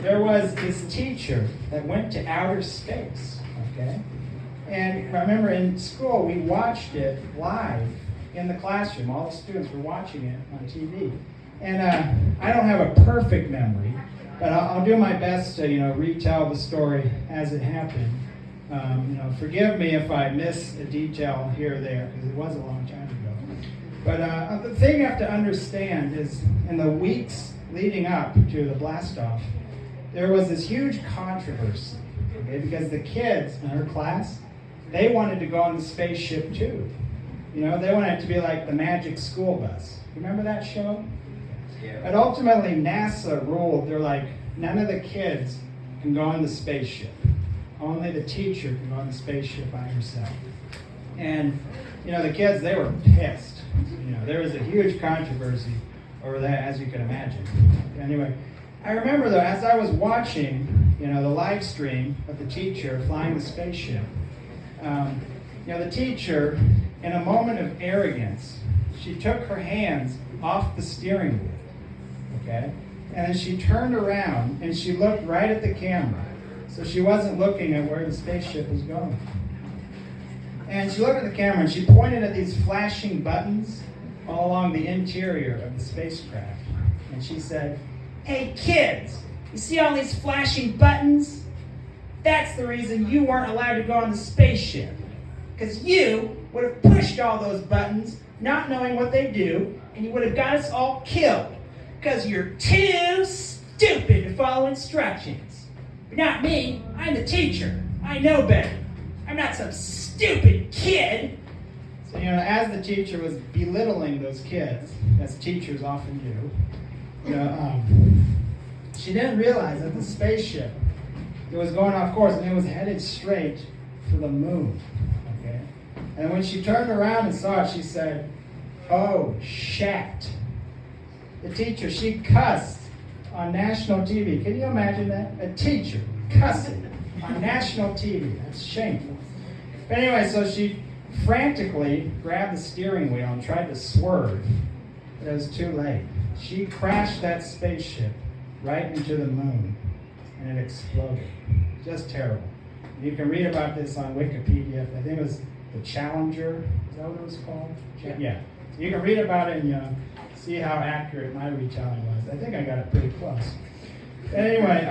there was this teacher that went to outer space, okay? And I remember in school, we watched it live in the classroom. All the students were watching it on TV. And I don't have a perfect memory, but I'll do my best to, retell the story as it happened. Forgive me if I miss a detail here or there, because it was a long time ago. But the thing you have to understand is, in the weeks leading up to the blast-off, there was this huge controversy, okay? Because the kids in her class, they wanted to go on the spaceship too. They wanted it to be like the Magic School Bus. Remember that show? Yeah. But ultimately, NASA ruled, they're like, none of the kids can go on the spaceship. Only the teacher can go on the spaceship by herself. And, the kids, they were pissed. There was a huge controversy over that, as you can imagine. Anyway, I remember, though, as I was watching, the live stream of the teacher flying the spaceship, the teacher, in a moment of arrogance, she took her hands off the steering wheel, okay? And then she turned around and she looked right at the camera. So she wasn't looking at where the spaceship was going. And she looked at the camera and she pointed at these flashing buttons all along the interior of the spacecraft. And she said, "Hey kids, you see all these flashing buttons? That's the reason you weren't allowed to go on the spaceship. Because you would have pushed all those buttons, not knowing what they do, and you would have got us all killed. Because you're too stupid to follow instructions. But not me, I'm the teacher. I know better. I'm not some stupid kid." So, as the teacher was belittling those kids, as teachers often do, she didn't realize that the spaceship, it was going off course and it was headed straight for the moon. Okay? And when she turned around and saw it, she said, "Oh, shat." The teacher, she cussed on national TV. Can you imagine that? A teacher cussing on national TV. That's shameful. But anyway, so she frantically grabbed the steering wheel and tried to swerve. But it was too late. She crashed that spaceship right into the moon, and it exploded. Just terrible. You can read about this on Wikipedia. I think it was the Challenger. Is that what it was called? Yeah. So you can read about it and see how accurate my retelling was. I think I got it pretty close. But anyway,